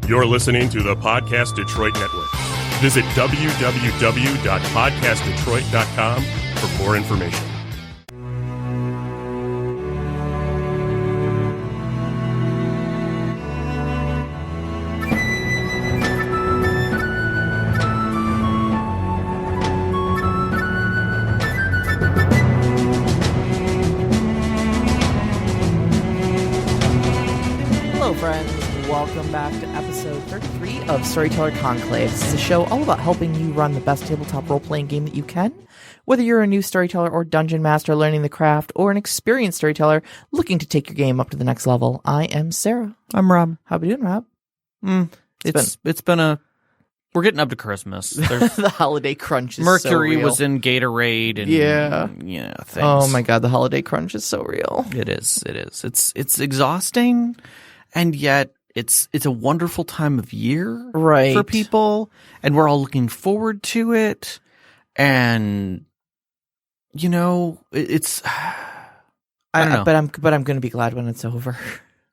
You're listening to the Podcast Detroit Network. Visit www.podcastdetroit.com for more information. Hello, friends. Welcome back to episode 33 of Storyteller Conclave. This is a show all about helping you run the best tabletop role-playing game that you can. Whether you're a new storyteller or dungeon master learning the craft, or an experienced storyteller looking to take your game up to the next level, I am Sarah. I'm Rob. How we doing, Rob? It's been a... We're getting up to Christmas. The holiday crunch is Mercury so real. was in Gatorade and things. Oh my god, the holiday crunch is so real. It is. It's exhausting, and yet it's a wonderful time of year for people, and we're all looking forward to it. And it's I don't know. But I'm going to be glad when it's over.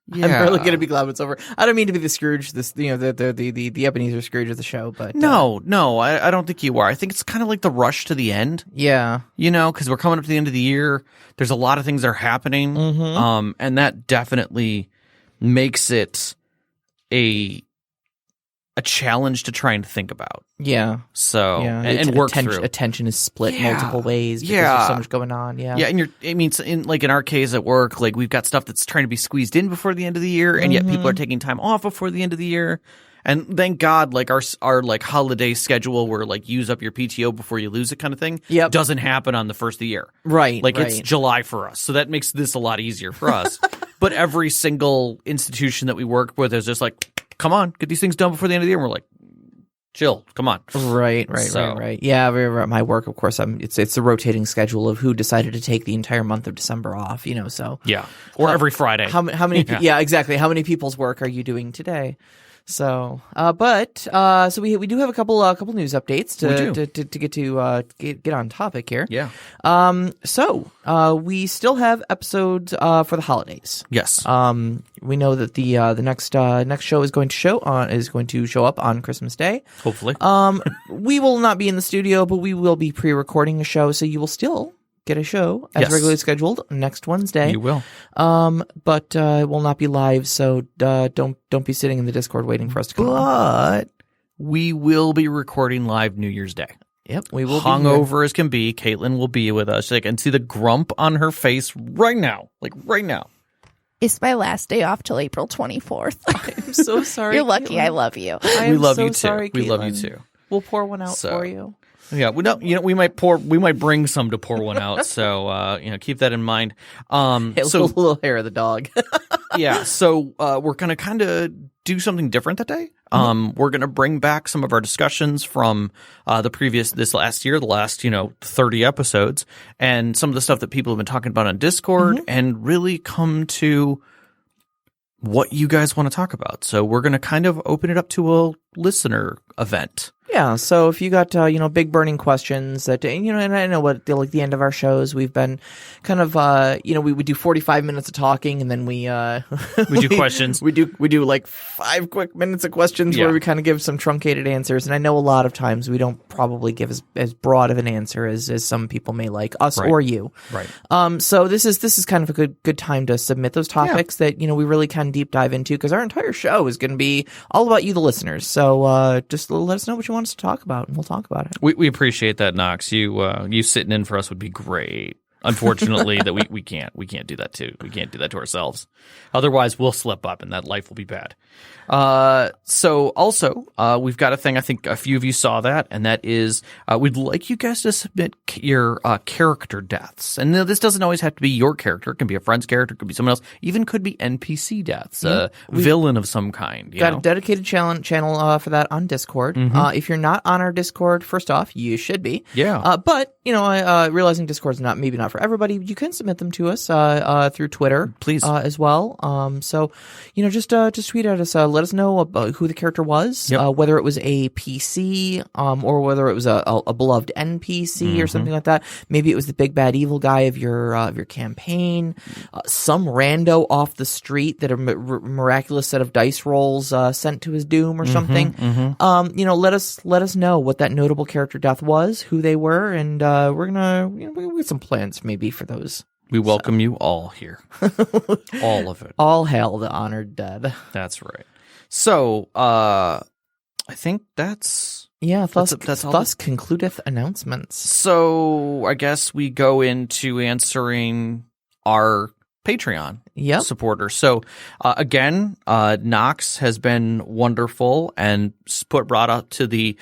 Yeah. I'm really going to be glad when it's over. I don't mean to be the Scrooge, the Ebenezer Scrooge of the show, but No, I don't think you are. I think it's kind of like the rush to the end. Yeah, because we're coming up to the end of the year. There's a lot of things that are happening, and that definitely makes it a challenge to try and think about. Yeah. So and work through. Attention is split multiple ways because there's so much going on. Yeah. Yeah, and in our case at work, like we've got stuff that's trying to be squeezed in before the end of the year, and yet people are taking time off before the end of the year. And thank God, like our like holiday schedule where like use up your PTO before you lose it kind of thing doesn't happen on the first of the year. Right. Like it's July for us. So that makes this a lot easier for us. But every single institution that we work with is just like, come on, get these things done before the end of the year. And we're like, chill, come on. Right. Yeah, at my work, of course, it's a rotating schedule of who decided to take the entire month of December off, so. Yeah, or every Friday. How many, exactly. How many people's work are you doing today? So, so we do have a couple news updates to get on topic here. Yeah. So we still have episodes for the holidays. Yes. We know that the next show is going to show up on Christmas Day. Hopefully. We will not be in the studio, but we will be pre-recording a show, so you will still get a show as regularly scheduled next Wednesday. You will. But it will not be live, so don't be sitting in the Discord waiting for us to come on. But we will be recording live New Year's Day. Yep, we will be hungover as can be. Caitlin will be with us. I can see the grump on her face right now. Like right now. It's my last day off till April 24th. I'm so sorry. You're lucky. Caitlin. I love you. We love you too. Sorry, we love you Caitlin. too. We'll pour one out for you. Yeah, we might bring some to pour one out. So keep that in mind. Little hair of the dog. Yeah, so we're gonna kind of do something different that day. We're gonna bring back some of our discussions from this last year, the last 30 episodes, and some of the stuff that people have been talking about on Discord, and really come to what you guys want to talk about. So we're gonna kind of open it up to a listener event. Yeah, so if you got big burning questions that and I know what the end of our shows we've been kind of we would do 45 minutes of talking and then we do questions. We do like 5 quick minutes of questions where we kind of give some truncated answers, and I know a lot of times we don't probably give as broad of an answer as some people may like, us or you. Right. So this is kind of a good time to submit those topics that we really can deep dive into, because our entire show is going to be all about you, the listeners. So just let us know what you want us to talk about, and we'll talk about it. We appreciate that, Knox. You sitting in for us would be great. Unfortunately, that we can't do that too. We can't do that to ourselves. Otherwise, we'll slip up, and that life will be bad. So also, we've got a thing. I think a few of you saw that, and that is we'd like you guys to submit your character deaths. And this doesn't always have to be your character. It can be a friend's character. It could be someone else. Even could be NPC deaths. A villain of some kind. Got a dedicated channel for that on Discord. If you're not on our Discord, first off, you should be. Yeah. But realizing Discord's maybe not for everybody. You can submit them to us through Twitter, Please. as well. So just tweet at us. Let us know about who the character was, whether it was a PC or whether it was a beloved NPC or something like that. Maybe it was the big bad evil guy of your campaign. Some rando off the street that a miraculous set of dice rolls sent to his doom or something. Let us know what that notable character death was, who they were, and we're gonna we get some plans maybe for those. We welcome you all here. All of it. All hail the honored dead. That's right. So I think that's thus concludeth announcements. So I guess we go into answering our Patreon supporters. So again, Knox has been wonderful and brought up to the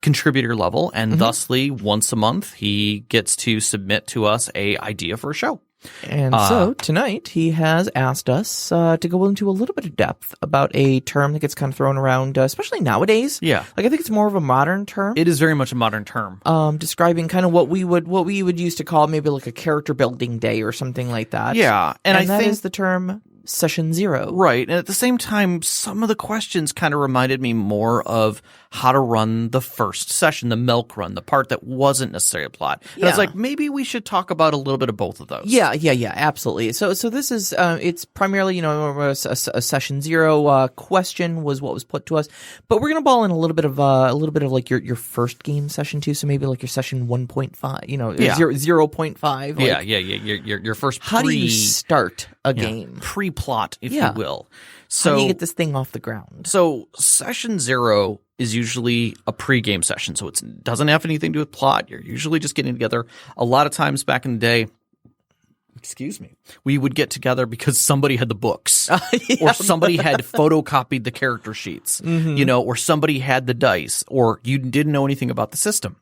contributor level, and thusly once a month he gets to submit to us a idea for a show. And so tonight he has asked us to go into a little bit of depth about a term that gets kind of thrown around, especially nowadays. Yeah, like I think it's more of a modern term. It is very much a modern term, describing kind of what we would use to call maybe like a character building day or something like that. Yeah, and I that think is the term Session 0. Right, and at the same time, some of the questions kind of reminded me more of how to run the first session, the milk run, the part that wasn't necessarily a plot. And I was like, maybe we should talk about a little bit of both of those. Yeah, absolutely. So this is it's primarily a Session 0 question was what was put to us, but we're gonna ball in a little bit of like your first game session too. So maybe like your session 1.5, 0.5. Like, Your first. How do you start a game? Pre-plot, if you will. So how do you get this thing off the ground? So session 0 is usually a pre-game session, so it doesn't have anything to do with plot. You're usually just getting together. A lot of times back in the day, we would get together because somebody had the books, or somebody had photocopied the character sheets, or somebody had the dice, or you didn't know anything about the system.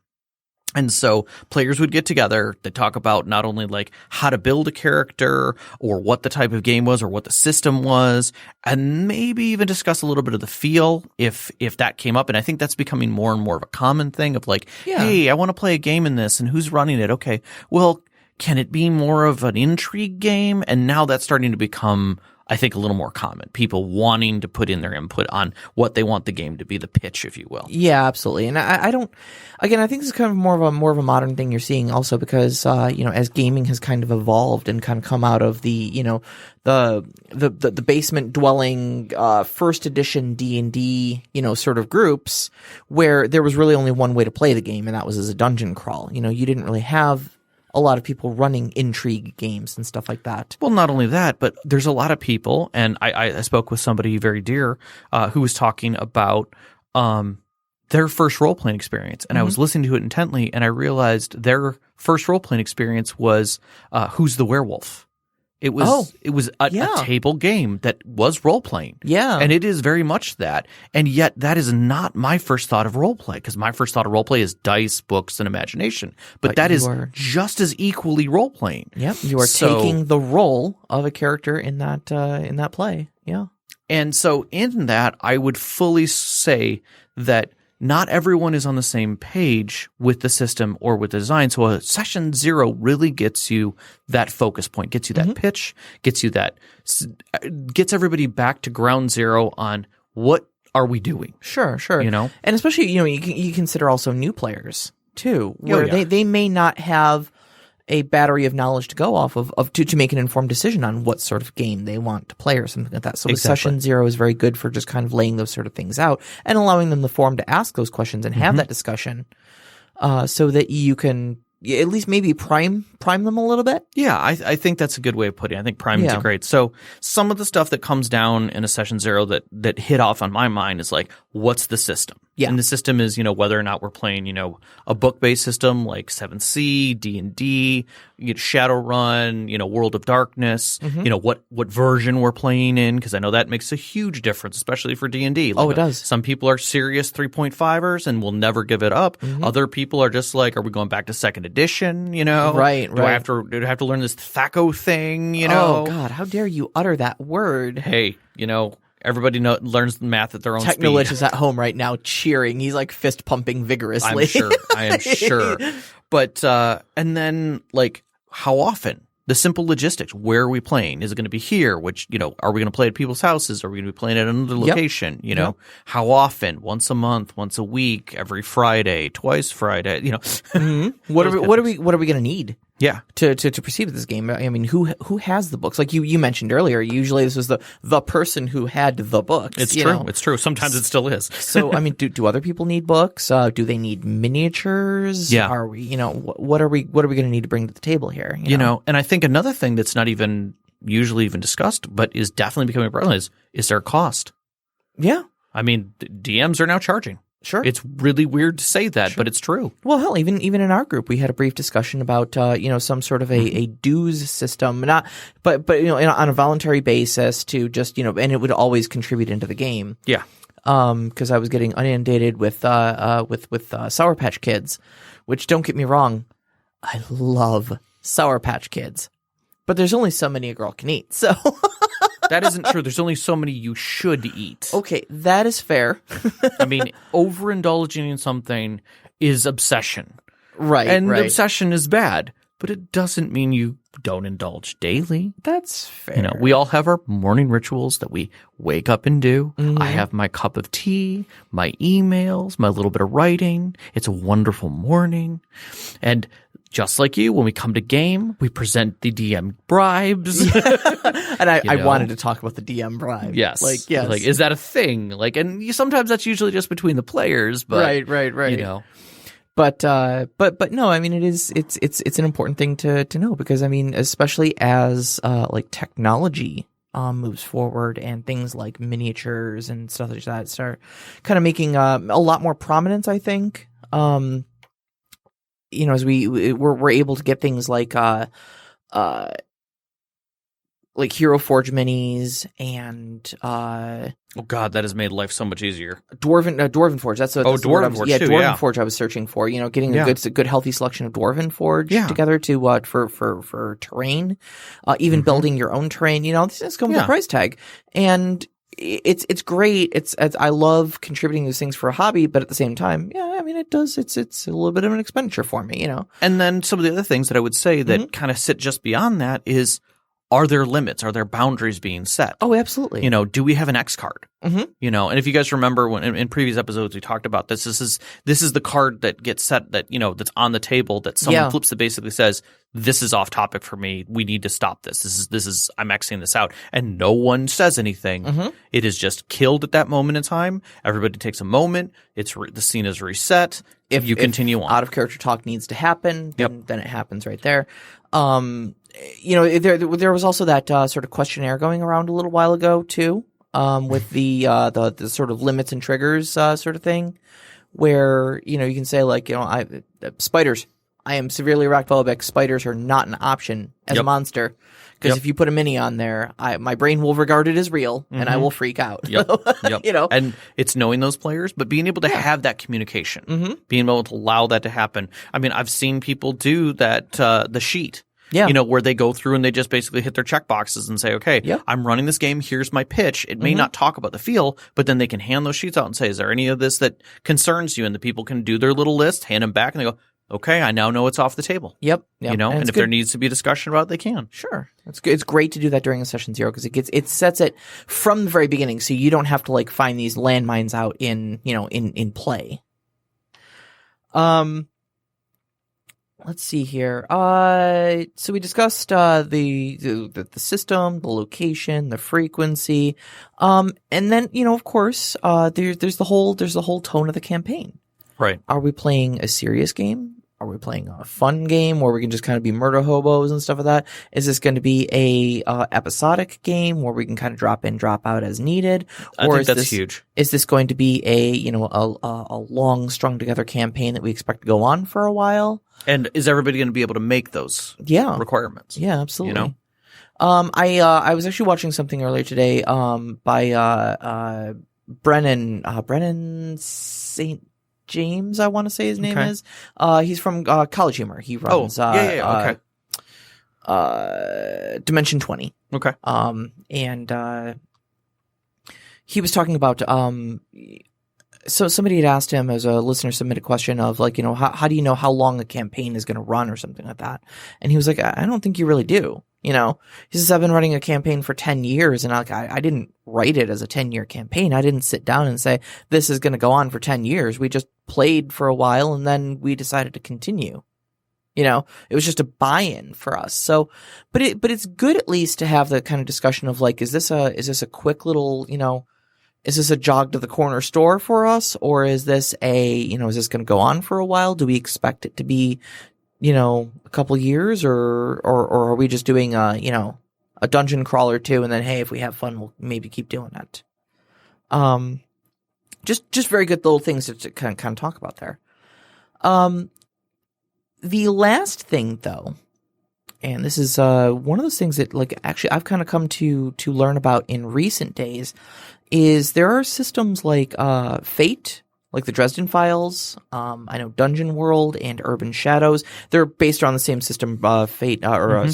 And so players would get together to talk about not only like how to build a character or what the type of game was or what the system was, and maybe even discuss a little bit of the feel if that came up. And I think that's becoming more and more of a common thing of like, hey, I want to play a game in this, and who's running it? Okay, well, can it be more of an intrigue game? And now that's starting to become, I think, a little more common. People wanting to put in their input on what they want the game to be, the pitch, if you will. Yeah, absolutely. And I don't. Again, I think this is kind of more of a modern thing you're seeing, also because as gaming has kind of evolved and kind of come out of the the basement dwelling first edition D&D sort of groups where there was really only one way to play the game, and that was as a dungeon crawl. You didn't really have a lot of people running intrigue games and stuff like that. Well, not only that, but there's a lot of people, and I spoke with somebody very dear who was talking about their first role-playing experience, and I was listening to it intently, and I realized their first role-playing experience was Who's the Werewolf? It was a table game that was role-playing. Yeah. And it is very much that. And yet that is not my first thought of role-play, because my first thought of role-play is dice, books, and imagination. But that is just as equally role-playing. Yep. You are taking the role of a character in that play. Yeah. And so in that, I would fully say that not everyone is on the same page with the system or with the design. So a session 0 really gets you that focus point, gets you that pitch, gets everybody back to ground zero on what are we doing. Sure. And especially, you consider also new players too, where they may not have a battery of knowledge to go off of to make an informed decision on what sort of game they want to play or something like that. So the session 0 is very good for just kind of laying those sort of things out and allowing them the forum to ask those questions and have that discussion, so that you can at least maybe prime them a little bit. Yeah, I think that's a good way of putting it. I think priming is great. So some of the stuff that comes down in a session 0 that hit off on my mind is like, what's the system? Yeah. And the system is, whether or not we're playing, a book-based system like 7th Sea, D&D, Shadowrun, World of Darkness, what version we're playing in, because I know that makes a huge difference, especially for D&D. It does. Some people are serious 3.5ers and will never give it up. Other people are just like, are we going back to 2nd edition, Right. Do I have to learn this THAC0 thing, Oh, God, how dare you utter that word. Hey, everybody learns math at their own speed. Technolich is at home right now cheering. He's like fist pumping vigorously. I am sure. But, and then like, how often? The simple logistics. Where are we playing? Is it going to be here? Which, are we going to play at people's houses? Are we going to be playing at another location? How often? Once a month, once a week, every Friday, twice Friday, Mm-hmm. What are we going to need? Yeah. To proceed with this game? I mean, who has the books? Like you mentioned earlier, usually this was the person who had the books. It's true. It's true. Sometimes it still is. So, I mean, do other people need books? Do they need miniatures? Yeah. Are we, what are we going to need to bring to the table here? And I think another thing that's not even usually even discussed, but is definitely becoming prevalent is there a cost? Yeah. I mean, DMs are now charging. Sure. It's really weird to say that, but it's true. Well, hell, even in our group, we had a brief discussion about some sort of a dues system, but on a voluntary basis to just and it would always contribute into the game. Yeah. Because I was getting inundated with Sour Patch Kids, which, don't get me wrong, I love Sour Patch Kids, but there's only so many a girl can eat, so. That isn't true. There's only so many you should eat. Okay, that is fair. I mean, overindulging in something is obsession. Right, and right. obsession is bad, but it doesn't mean you don't indulge daily. That's fair. We all have our morning rituals that we wake up and do. Mm-hmm. I have my cup of tea, my emails, my little bit of writing. It's a wonderful morning. And just like you, when we come to game, we present the DM bribes. And I wanted to talk about the DM bribe. Yes. Yes. Like, is that a thing? And sometimes that's usually just between the players, but. Right. But no, I mean, it's an important thing to know because, I mean, especially as, technology, moves forward and things like miniatures and stuff like that start kind of making, a lot more prominence, I think. As we're able to get things like Hero Forge minis and oh god, that has made life so much easier. Dwarven Forge. That's Dwarven Forge. Dwarven Forge. I was searching for. Getting a good healthy selection of Dwarven Forge together to for terrain, even building your own terrain. This comes with a price tag, and it's great. I love contributing these things for a hobby, but at the same time, I mean, it does. It's a little bit of an expenditure for me, And then some of the other things that I would say that kind of sit just beyond that is, are there limits? Are there boundaries being set? Oh, absolutely. Do we have an X card? Mm-hmm. And if you guys remember when in previous episodes we talked about this, this is the card that gets set that that's on the table that someone flips that basically says, this is off topic for me. We need to stop this. This is I'm Xing this out, and no one says anything. Mm-hmm. It is just killed at that moment in time. Everybody takes a moment. The scene is reset. If you continue on, out of character talk needs to happen, then it happens right there. There was also that sort of questionnaire going around a little while ago too, with the sort of limits and triggers sort of thing, where you can say spiders. I am severely arachnophobic. Spiders are not an option as a monster because if you put a mini on there, my brain will regard it as real and I will freak out. And it's knowing those players, but being able to have that communication, being able to allow that to happen. I mean, I've seen people do that. The sheet. Where they go through and they just basically hit their check boxes and say, okay, I'm running this game. Here's my pitch. It may not talk about the feel, but then they can hand those sheets out and say, is there any of this that concerns you? And the people can do their little list, hand them back, and they go, okay, I now know it's off the table. Yep. And if there needs to be a discussion about it, they can. Sure. It's great to do that during a session zero because it sets it from the very beginning so you don't have to find these landmines out in play. Let's see here. So we discussed the system, the location, the frequency, and then of course there's the whole tone of the campaign. Right. Are we playing a serious game? Are we playing a fun game where we can just kind of be murder hobos and stuff like that? Is this going to be a episodic game where we can kind of drop in, drop out as needed? I think that's huge. Is this going to be a long strung together campaign that we expect to go on for a while? And is everybody going to be able to make those requirements? Yeah, absolutely. I was actually watching something earlier today by Brennan St. James, I want to say his name is. He's from College Humor. He runs Dimension 20. Okay. And he was talking about So somebody had asked him, as a listener submitted a question of like, how do you know how long a campaign is going to run or something like that? And he was like, I don't think you really do. He says, I've been running a campaign for 10 years and I didn't write it as a 10-year campaign. I didn't sit down and say, this is going to go on for 10 years. We just played for a while and then we decided to continue. It was just a buy-in for us. So, but it's good at least to have the kind of discussion of like, is this a quick little, is this a jog to the corner store for us? Or is this is this going to go on for a while? Do we expect it to be, a couple years or are we just doing a dungeon crawl or two and then, hey, if we have fun, we'll maybe keep doing it. Just very good little things to kind of talk about there. The last thing though, and this is one of those things that like actually I've kind of come to learn about in recent days, is there are systems like Fate, like the Dresden Files. I know Dungeon World and Urban Shadows. They're based on the same system, Fate Urban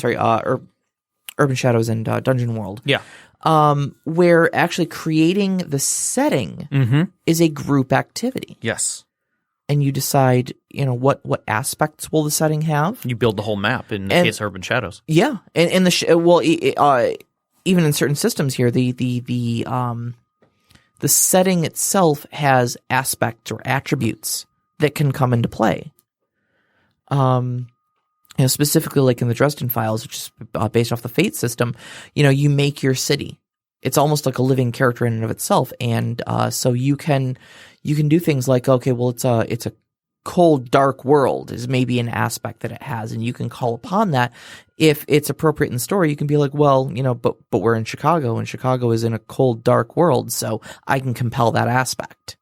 Shadows and Dungeon World. Yeah. Where actually creating the setting is a group activity. Yes. And you decide, what aspects will the setting have? You build the whole map in the case of Urban Shadows. Yeah, and even in certain systems here, the setting itself has aspects or attributes that can come into play. Specifically like in the Dresden Files, which is based off the Fate system, you make your city. It's almost like a living character in and of itself, and so you can do things like, okay, well, it's a cold, dark world is maybe an aspect that it has, and you can call upon that if it's appropriate in the story. You can be like, well, but we're in Chicago, and Chicago is in a cold, dark world, so I can compel that aspect.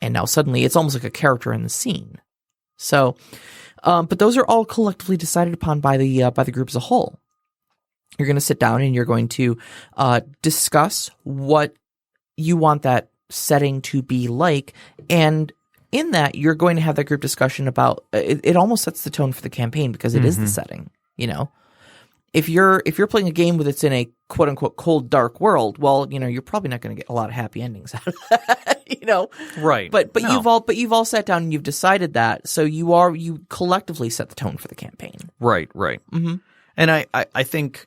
And now suddenly it's almost like a character in the scene. So, but those are all collectively decided upon by the group as a whole. You're going to sit down and you're going to discuss what you want that setting to be like, and in that you're going to have that group discussion about it. Almost sets the tone for the campaign because it is the setting. If you're playing a game that's in a quote unquote cold, dark world, well, you're probably not going to get a lot of happy endings out of that. Right. But No. you've all sat down and you've decided that, so you collectively set the tone for the campaign. Right. Mm-hmm. And I think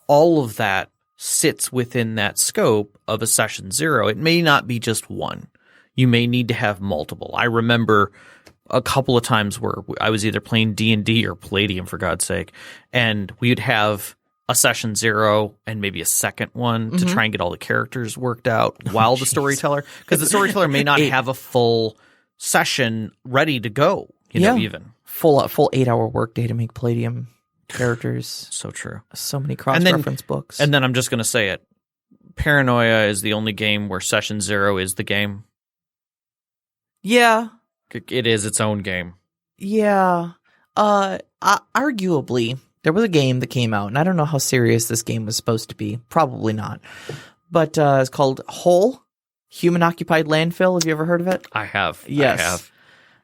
all of that sits within that scope of a session 0. It may not be just one. You may need to have multiple. I remember a couple of times where I was either playing D&D or Palladium, for God's sake, and we'd have a session 0 and maybe a second one to try and get all the characters worked out while the storyteller, because the storyteller may not have a full session ready to go, even. Full 8-hour workday to make Palladium characters. So true. So many cross-reference books. And then I'm just going to say it. Paranoia is the only game where session 0 is the game. Yeah. It is its own game. Yeah. Arguably, there was a game that came out, and I don't know how serious this game was supposed to be. Probably not. But it's called Hole, Human Occupied Landfill. Have you ever heard of it? I have. Yes.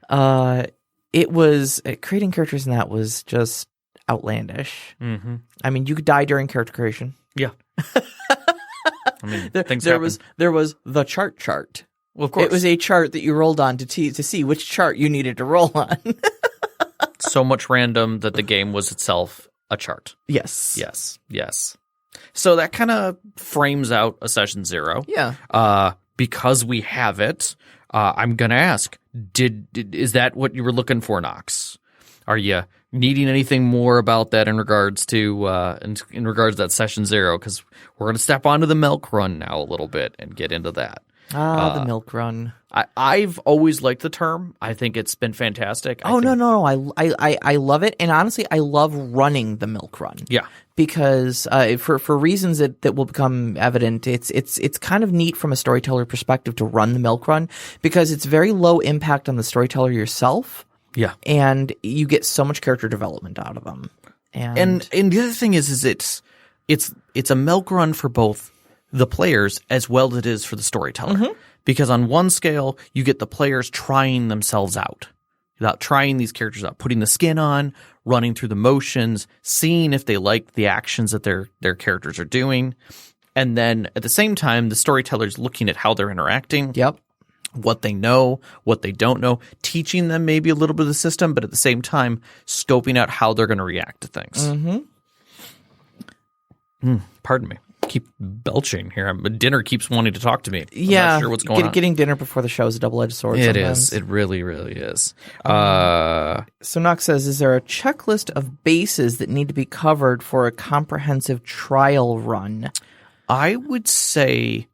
I have. It was creating characters in that was just outlandish. Mm-hmm. I mean, you could die during character creation. Yeah. I mean, things there happen. there was the chart. Well, of course. It was a chart that you rolled on to see which chart you needed to roll on. So much random that the game was itself a chart. Yes. Yes. So that kind of frames out a session 0. Yeah. Because we have it, I'm going to ask, is that what you were looking for, Knox? Are you needing anything more about that in regards to in regards to that session 0? Because we're going to step onto the milk run now a little bit and get into that. The milk run. I've always liked the term. I think it's been fantastic. No. I love it. And honestly, I love running the milk run. Yeah. Because for reasons that will become evident, it's kind of neat from a storyteller perspective to run the milk run, because it's very low impact on the storyteller yourself. Yeah. And you get so much character development out of them. And the other thing is it's a milk run for both the players as well as it is for the storyteller. Mm-hmm. Because on one scale, you get the players trying themselves out, trying these characters out, putting the skin on, running through the motions, seeing if they like the actions that their characters are doing. And then at the same time, the storyteller's looking at how they're interacting. Yep. what they know, what they don't know, teaching them maybe a little bit of the system, but at the same time, scoping out how they're going to react to things. Pardon me. Keep belching here. Dinner keeps wanting to talk to me. I'm not sure what's going on. Getting dinner before the show is a double-edged sword. It sometimes. is. It really, really is. So Knox says, is there a checklist of bases that need to be covered for a comprehensive trial run? I would say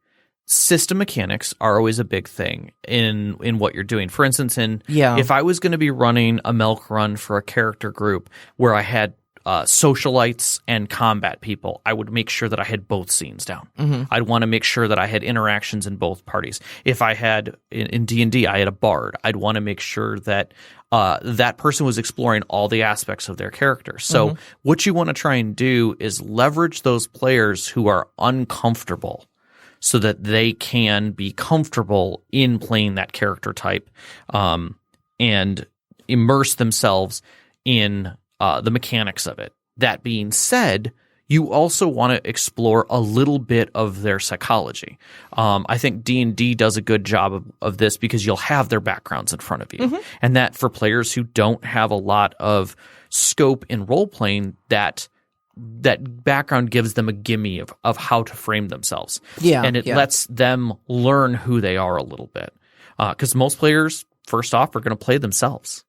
system mechanics are always a big thing in what you're doing. For instance, if I was going to be running a milk run for a character group where I had socialites and combat people, I would make sure that I had both scenes down. I'd want to make sure that I had interactions in both parties. If I had in D&D, I had a bard, I'd want to make sure that that person was exploring all the aspects of their character. So what you want to try and do is leverage those players who are uncomfortable so that they can be comfortable in playing that character type, and immerse themselves in the mechanics of it. That being said, you also want to explore a little bit of their psychology. I think D&D does a good job of this because you'll have their backgrounds in front of you. And that for players who don't have a lot of scope in role-playing, that background gives them a gimme of how to frame themselves. And it lets them learn who they are a little bit. Because most players, first off, are going to play themselves.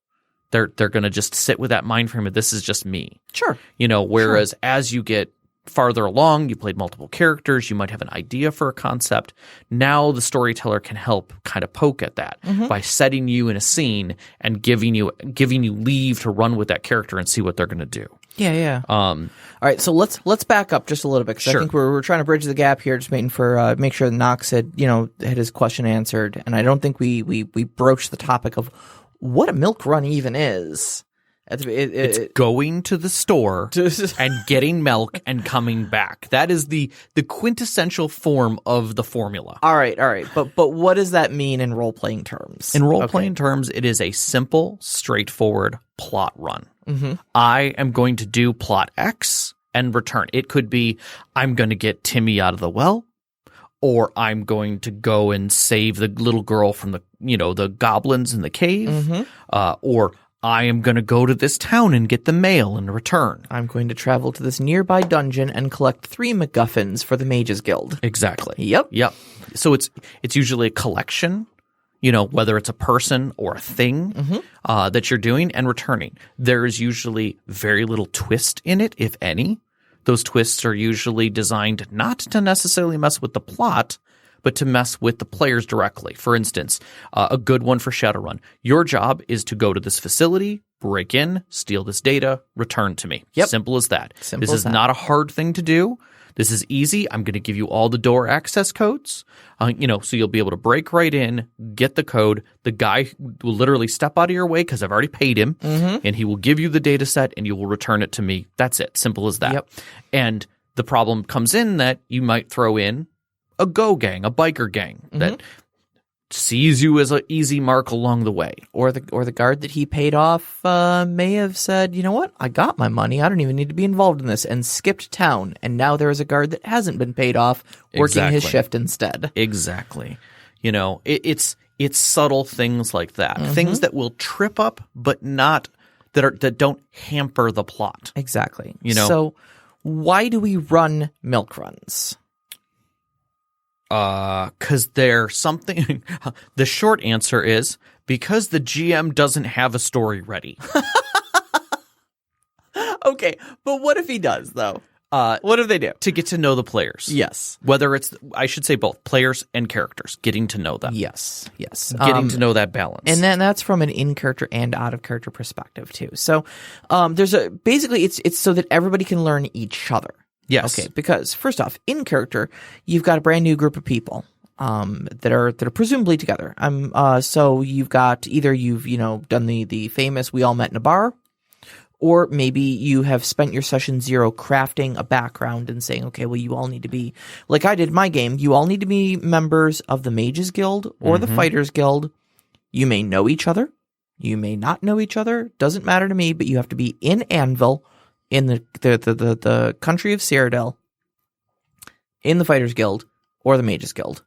They're going to just sit with that mind frame of this is just me. Sure. Whereas as you get farther along, you played multiple characters, you might have an idea for a concept. Now the storyteller can help kind of poke at that by setting you in a scene and giving you leave to run with that character and see what they're going to do. Yeah. All right, so let's back up just a little bit because I think we're trying to bridge the gap here, just waiting for make sure that Knox had his question answered, and I don't think we broached the topic of what a milk run even is. It's going to the store and getting milk and coming back. That is the quintessential form of the formula. All right. But what does that mean in role-playing terms? In role-playing terms, it is a simple, straightforward plot run. I am going to do plot X and return. It could be I'm going to get Timmy out of the well, or I'm going to go and save the little girl from the goblins in the cave, or I am going to go to this town and get the mail and return. I'm going to travel to this nearby dungeon and collect 3 MacGuffins for the Mages Guild. Exactly. Yep. So it's usually a collection, whether it's a person or a thing that you're doing and returning. There is usually very little twist in it, if any. Those twists are usually designed not to necessarily mess with the plot, but to mess with the players directly. For instance, a good one for Shadowrun. Your job is to go to this facility, break in, steal this data, return to me. Yep. Simple as that. Simple this is not a hard thing to do. This is easy. I'm going to give you all the door access codes, so you'll be able to break right in, get the code. The guy will literally step out of your way because I've already paid him, and he will give you the data set and you will return it to me. That's it. Simple as that. Yep. And the problem comes in that you might throw in a go gang, a biker gang that sees you as an easy mark along the way. Or the guard that he paid off may have said, you know what, I got my money, I don't even need to be involved in this, and skipped town. And now there is a guard that hasn't been paid off working his shift instead. Exactly. It's subtle things like that. Things that will trip up, but not that don't hamper the plot. Exactly. So why do we run milk runs? Because they're something. The short answer is because the GM doesn't have a story ready. Okay, but what if he does, though? What do they do? To get to know the players. Yes. Whether it's, I should say both, players and characters, getting to know them. Yes. Getting to know that balance. And then that's from an in-character and out-of-character perspective, too. So basically, it's so that everybody can learn each other. Yes. Okay, because first off, in character, you've got a brand new group of people that are presumably together. So you've got either you've done the famous we all met in a bar, or maybe you have spent your session 0 crafting a background and saying, okay, well, you all need to be like I did in my game. You all need to be members of the Mages Guild or the Fighters Guild. You may know each other, you may not know each other. Doesn't matter to me, but you have to be in Anvil, in the country of Cyrodiil, in the Fighters Guild or the Mages Guild,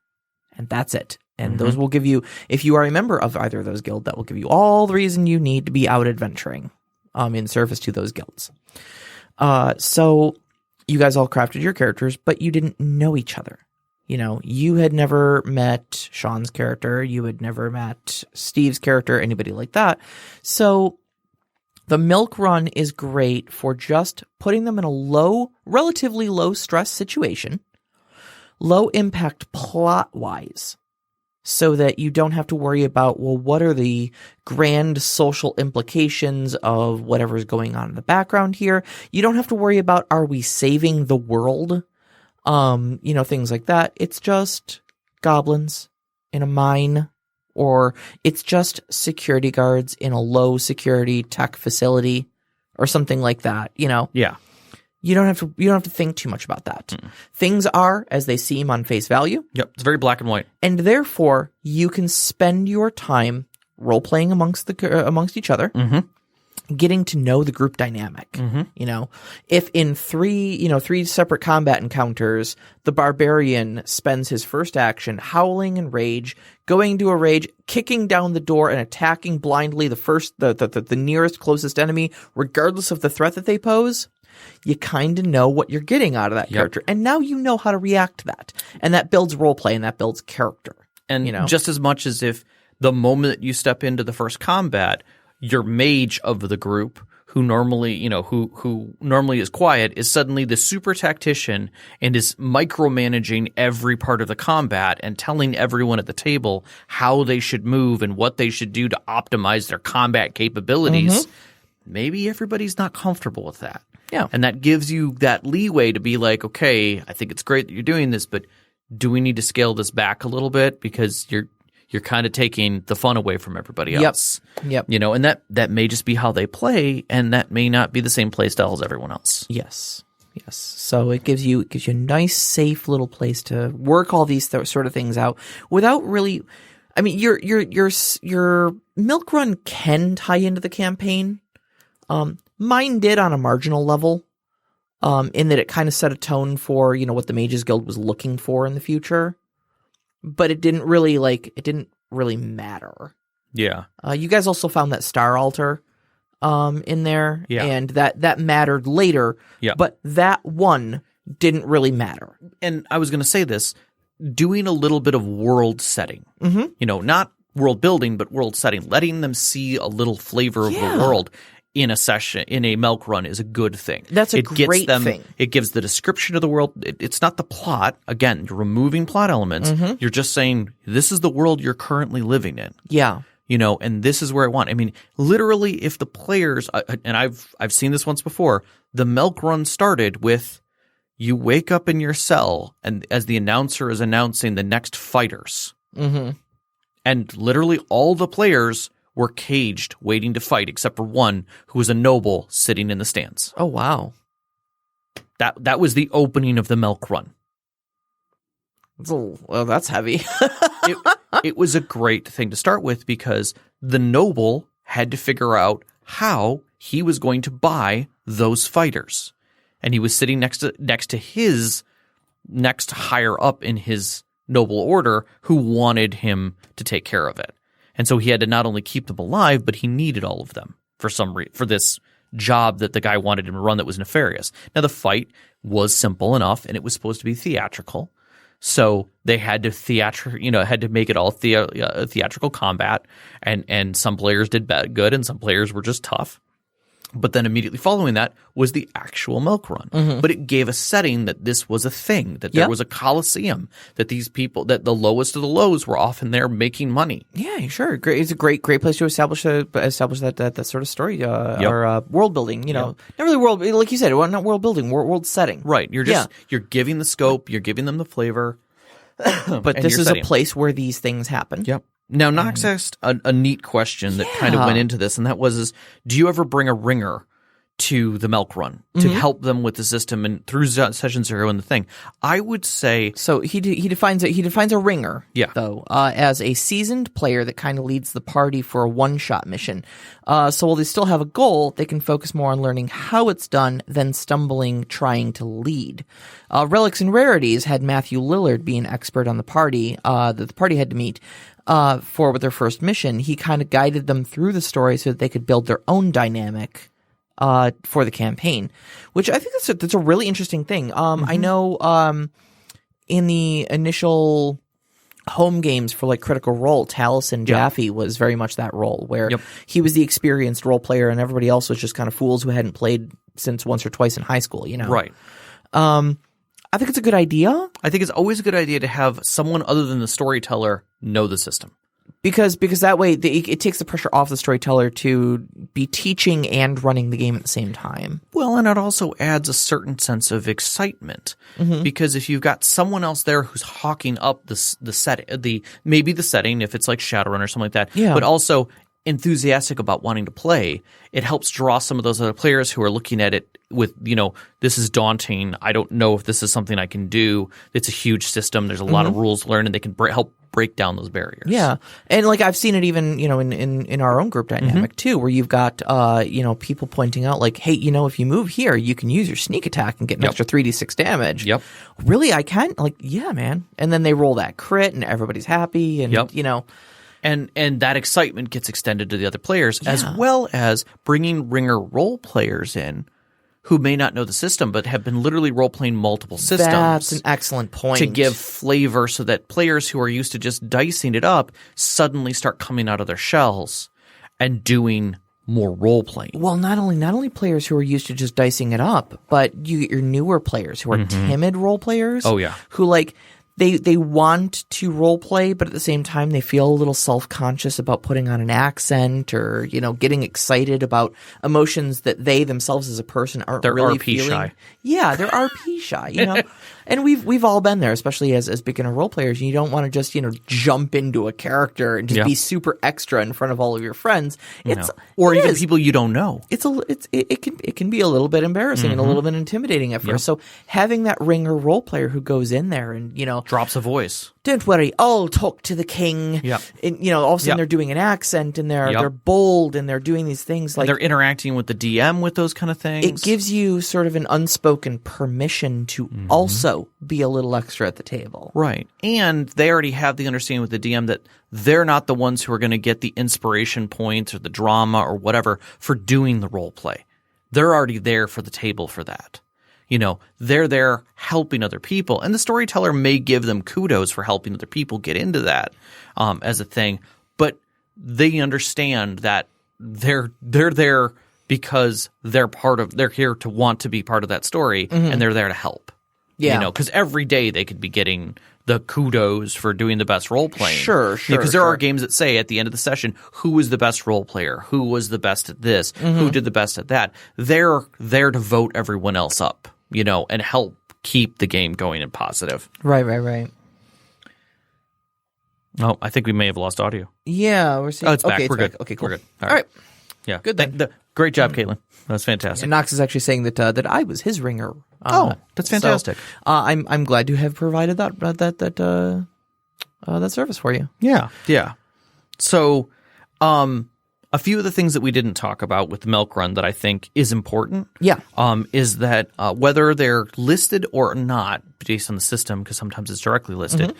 and that's it. And those will give you, if you are a member of either of those guilds, that will give you all the reason you need to be out adventuring in service to those guilds. So you guys all crafted your characters, but you didn't know each other. You know, you had never met Sean's character. You had never met Steve's character, anybody like that. So the milk run is great for just putting them in a relatively low stress situation, low impact plot wise, so that you don't have to worry about, well, what are the grand social implications of whatever's going on in the background here? You don't have to worry about, are we saving the world? Things like that. It's just goblins in a mine, or it's just security guards in a low security tech facility or something like that, Yeah. You don't have to think too much about that. Things are as they seem on face value. Yep. It's very black and white. And therefore you can spend your time role playing amongst each other. Getting to know the group dynamic. If in three separate combat encounters, the barbarian spends his first action howling in rage, going to a rage, kicking down the door and attacking blindly the nearest closest enemy, regardless of the threat that they pose, you kind of know what you're getting out of that character. And now you know how to react to that. And that builds role play and that builds character. And just as much as if the moment you step into the first combat, your mage of the group, who normally is quiet, is suddenly the super tactician and is micromanaging every part of the combat and telling everyone at the table how they should move and what they should do to optimize their combat capabilities. Maybe everybody's not comfortable with that. Yeah. And that gives you that leeway to be like, okay, I think it's great that you're doing this, but do we need to scale this back a little bit because you're kind of taking the fun away from everybody else. Yep. And that may just be how they play, and that may not be the same play style as everyone else. Yes. So it gives you a nice, safe little place to work all these sort of things out without really. I mean, your milk run can tie into the campaign. Mine did on a marginal level, in that it kind of set a tone for what the Mages Guild was looking for in the future. But it didn't really matter. Yeah. You guys also found that star altar in there, and that mattered later. Yeah. But that one didn't really matter. And I was going to say this, doing a little bit of world setting, not world building, but world setting, letting them see a little flavor of the world in a session, in a milk run, is a good thing. That's a great thing. It gives the description of the world. It's not the plot. Again, you're removing plot elements. You're just saying, this is the world you're currently living in. Yeah. And this is where I want. I mean, literally, if the players, and I've seen this once before, the milk run started with, you wake up in your cell, and as the announcer is announcing the next fighters. And literally all the players were caged waiting to fight, except for one who was a noble sitting in the stands. Oh, wow. That was the opening of the milk run. Well, that's heavy. It was a great thing to start with because the noble had to figure out how he was going to buy those fighters. And he was sitting next to his next higher up in his noble order who wanted him to take care of it. And so he had to not only keep them alive, but he needed all of them for this job that the guy wanted him to run that was nefarious. Now, the fight was simple enough, and it was supposed to be theatrical. So they had to make it all theatrical combat, and some players did good, and some players were just tough. But then immediately following that was the actual milk run. But it gave a setting that this was a thing, that there was a coliseum, that these people, that the lowest of the lows were often there making money. Yeah, sure. Great. It's a great place to establish that sort of story or world building. Not really world, like you said, not world building, world setting. Right. You're giving the scope, you're giving them the flavor. But this is a place where these things happen. Yep. Now, Knox asked a neat question that kind of went into this, and that was, do you ever bring a ringer to the milk run to help them with the system and through session 0 and the thing. I would say So he defines a ringer, Yeah. though, as a seasoned player that kind of leads the party for a one-shot mission. So while they still have a goal, they can focus more on learning how it's done than stumbling trying to lead. Relics and Rarities had Matthew Lillard be an expert on the party that the party had to meet with their first mission. He kind of guided them through the story so that they could build their own dynamic for the campaign, which I think that's a really interesting thing. I know in the initial home games for like Critical Role, Taliesin Jaffe was very much that role where he was the experienced role player and everybody else was just kind of fools who hadn't played since once or twice in high school, you know? Right. I think it's a good idea. I think it's always a good idea to have someone other than the storyteller know the system. Because that way it takes the pressure off the storyteller to be teaching and running the game at the same time. Well, and it also adds a certain sense of excitement because if you've got someone else there who's hawking up the setting, maybe the setting if it's like Shadowrun or something like that, but also enthusiastic about wanting to play, it helps draw some of those other players who are looking at it with, this is daunting. I don't know if this is something I can do. It's a huge system. There's a lot of rules to learn, and they can help break down those barriers. Yeah. And like I've seen it even, in our own group dynamic too, where you've got, people pointing out like, hey, if you move here, you can use your sneak attack and get an extra 3d6 damage. Yep. Really? I can? Like, yeah, man. And then they roll that crit and everybody's happy and, And that excitement gets extended to the other players as well as bringing ringer role players in who may not know the system but have been literally role-playing multiple systems. That's an excellent point. To give flavor so that players who are used to just dicing it up suddenly start coming out of their shells and doing more role-playing. Well, not only players who are used to just dicing it up, but your newer players who are timid role players. Oh, yeah. Who like they want to role play, but at the same time they feel a little self-conscious about putting on an accent or, getting excited about emotions that they themselves as a person aren't really RP feeling. shy. Yeah, they're RP shy, And we've all been there, especially as beginner role players. You don't want to just, jump into a character and just be super extra in front of all of your friends. Or even people you don't know. It can be a little bit embarrassing and a little bit intimidating at first. So having that ringer role player who goes in there and, drops a voice. Don't worry, I'll talk to the king. Yeah. And, all of a sudden they're doing an accent and they're bold and they're doing these things like they're interacting with the DM with those kind of things. It gives you sort of an unspoken permission to also be a little extra at the table. Right. And they already have the understanding with the DM that they're not the ones who are going to get the inspiration points or the drama or whatever for doing the role play. They're already there for the table for that. They're there helping other people. And the storyteller may give them kudos for helping other people get into that as a thing. But they understand that they're there because they're here to want to be part of that story and they're there to help. Yeah. Because every day they could be getting the kudos for doing the best role playing. Sure. Because there are games that say at the end of the session, who was the best role player? Who was the best at this? Who did the best at that? They're there to vote everyone else up, and help keep the game going and positive. Right. Oh, I think we may have lost audio. Yeah, we're seeing. Oh, it's back. Okay, We're good. Back. Okay, cool. We're good. All right. Yeah. Good then. Great job, Caitlin. That's fantastic. And Knox is actually saying that I was his ringer. That's fantastic. So, I'm glad to have provided that service for you. Yeah. So, a few of the things that we didn't talk about with the milk run that I think is important. Yeah. Is that whether they're listed or not based on the system, because sometimes it's directly listed,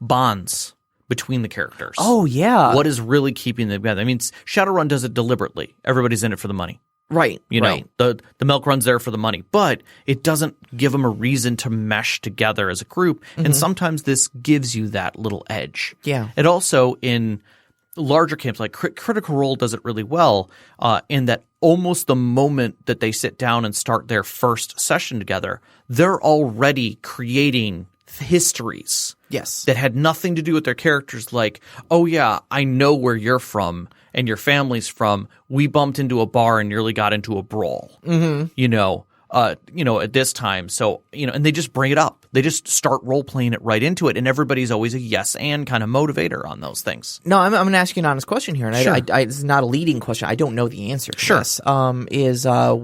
bonds between the characters. Oh, yeah. What is really keeping them together? I mean, Shadowrun does it deliberately. Everybody's in it for the money. Right. Right. The milk run's there for the money, but it doesn't give them a reason to mesh together as a group. And sometimes this gives you that little edge. Yeah. It also in larger camps like Critical Role does it really well in that almost the moment that they sit down and start their first session together, they're already creating histories. Yes. That had nothing to do with their characters, like, oh yeah, I know where you're from and your family's from. We bumped into a bar and nearly got into a brawl. at this time. So, and they just bring it up. They just start role playing it right into it. And everybody's always a yes and kind of motivator on those things. No, I'm going to ask you an honest question here. And Sure. this is not a leading question. I don't know the answer to Sure. this.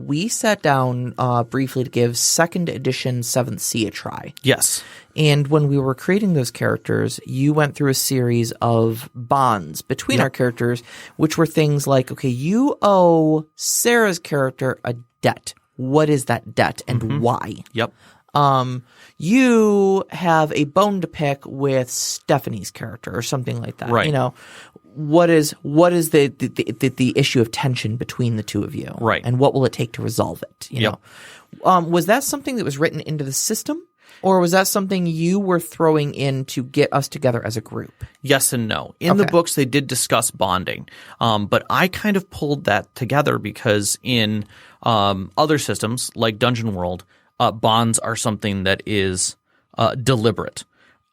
We sat down briefly to give 2nd edition 7th Sea a try. Yes. And when we were creating those characters, you went through a series of bonds between our characters, which were things like, okay, you owe Sarah's character a debt. What is that debt and why? Yep. You have a bone to pick with Stephanie's character or something like that. Right. What is the issue of tension between the two of you? Right. And what will it take to resolve it? Yep. Was that something that was written into the system? Or was that something you were throwing in to get us together as a group? Yes and no. In the Okay. books, they did discuss bonding, but I kind of pulled that together because in other systems like Dungeon World, bonds are something that is deliberate.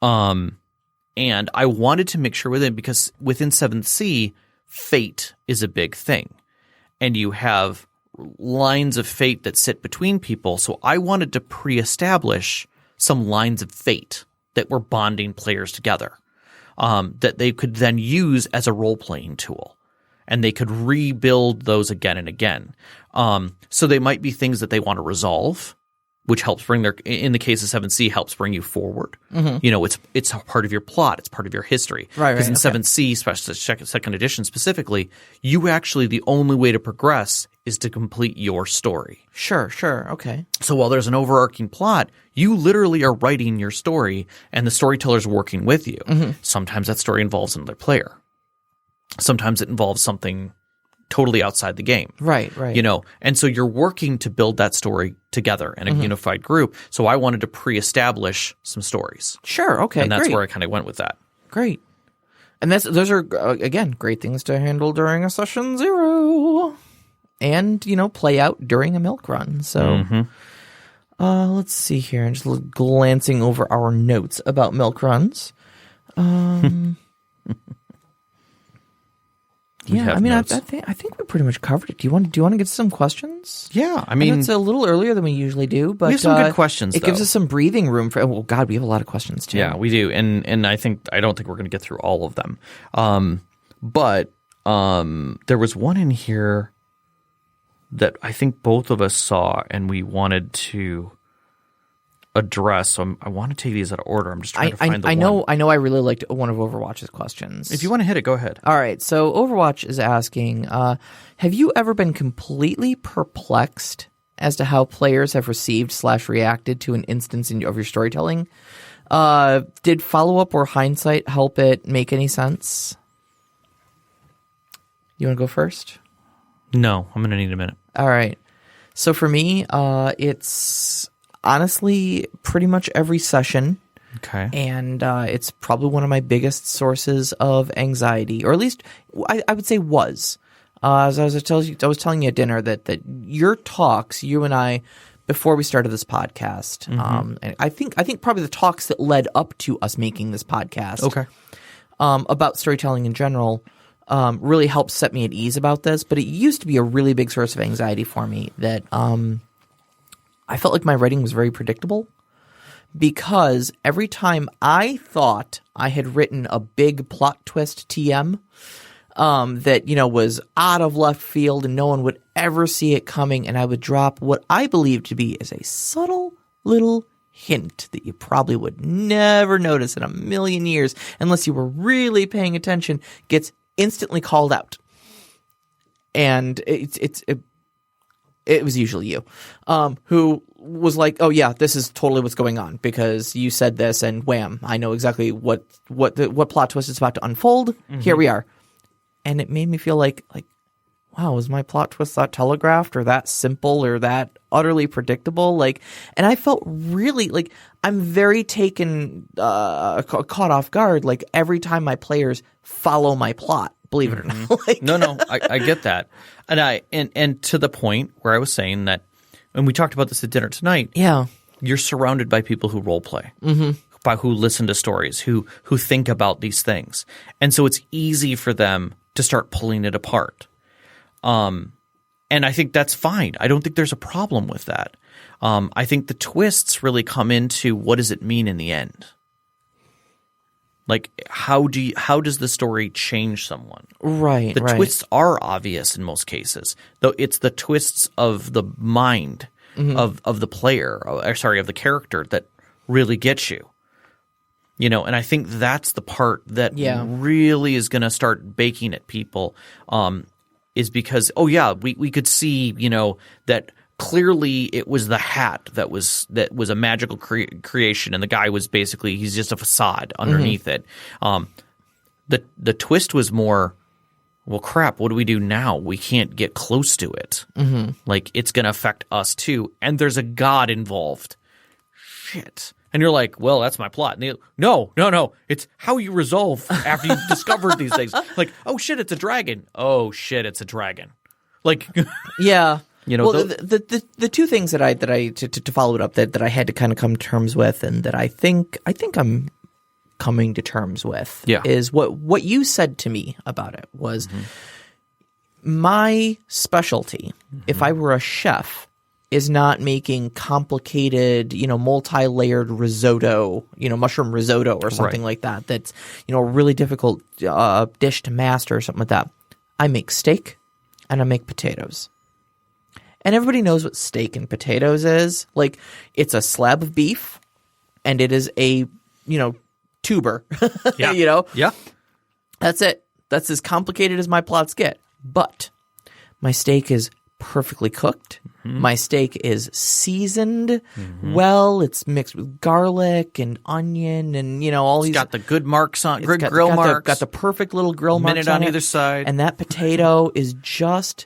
And I wanted to make sure with it because within 7th Sea, fate is a big thing. And you have lines of fate that sit between people. So I wanted to pre-establish some lines of fate that were bonding players together, that they could then use as a role-playing tool. And they could rebuild those again and again. So they might be things that they want to resolve, which helps bring in the case of 7th Sea, helps bring you forward. It's a part of your plot. It's part of your history. Right, Because in okay. 7th Sea, especially 2nd edition specifically, the only way to progress is to complete your story. Sure. Okay. So while there's an overarching plot, you literally are writing your story and the storyteller's working with you. Sometimes that story involves another player. Sometimes it involves something totally outside the game. Right. And so you're working to build that story together in a unified group. So I wanted to pre-establish some stories. Sure. Okay. And that's great. where I kind of went with that. Great. And those are, again, great things to handle during a session 0. And, play out during a milk run. So, let's see here. I'm just glancing over our notes about milk runs. Yeah, I mean, I think we pretty much covered it. Do you want to get to some questions? Yeah, I I know mean, it's a little earlier than we usually do, but we have some good questions, It gives though. us some breathing room for. Well, God, we have a lot of questions too. yeah, we do. And I don't think we're going to get through all of them. But there was one in here that I think both of us saw and we wanted to address. So I want to take these out of order. I'm just trying to find the one. I know. I really liked one of Overwatch's questions. If you want to hit it, go ahead. All right. So Overwatch is asking, have you ever been completely perplexed as to how players have received/reacted to an instance of your storytelling? Did follow-up or hindsight help it make any sense? You want to go first? No, I'm going to need a minute. All right. So for me, it's honestly pretty much every session. Okay. And it's probably one of my biggest sources of anxiety, or at least I would say was. As I was telling you at dinner that your talks, you and I, before we started this podcast, and I think probably the talks that led up to us making this podcast, Okay. About storytelling in general, really helped set me at ease about this. But it used to be a really big source of anxiety for me that I felt like my writing was very predictable. Because every time I thought I had written a big plot twist TM that, was out of left field and no one would ever see it coming, and I would drop what I believed to be as a subtle little hint that you probably would never notice in a million years unless you were really paying attention, gets instantly called out. And it was usually you, who was like, "Oh yeah, this is totally what's going on because you said this, and wham, I know exactly what plot twist is about to unfold. Here we are," and it made me feel like, wow, was my plot twist that telegraphed, or that simple, or that utterly predictable? And I felt really I'm very taken, caught off guard. Every time my players follow my plot. Believe it or not. No, I get that. And to the point where I was saying that, and we talked about this at dinner tonight. Yeah. You're surrounded by people who role play, by who listen to stories, who think about these things. And so it's easy for them to start pulling it apart. And I think that's fine. I don't think there's a problem with that. I think the twists really come into what does it mean in the end? Like, how does the story change someone? Right. The twists are obvious in most cases, though it's the twists of the mind of the player, of the character that really gets you. And I think that's the part that really is going to start baking at people, is because, we could see, that clearly it was the hat that was a magical creation, and the guy was basically, he's just a facade underneath it. The twist was more, well, crap, what do we do now? We can't get close to it. Like, it's going to affect us too, and there's a god involved. Shit. And you're like, well, that's my plot. And no, it's how you resolve after you've discovered these things. Like, oh shit, it's a dragon. Oh shit, it's a dragon. Like, yeah. Well, the two things that I to follow it up that I had to kind of come to terms with, and that I think I'm coming to terms with, is what you said to me about it was my specialty. If I were a chef, is not making complicated, multi-layered risotto, mushroom risotto or something like that. That's, a really difficult dish to master or something like that. I make steak and I make potatoes. And everybody knows what steak and potatoes is. Like, it's a slab of beef and it is a, tuber, Yeah. That's it. That's as complicated as my plots get. But my steak is perfectly cooked. My steak is seasoned well. It's mixed with garlic and onion and, all these. It's got the good marks on, grill marks. Got the perfect little grill marks on either side. And that potato is just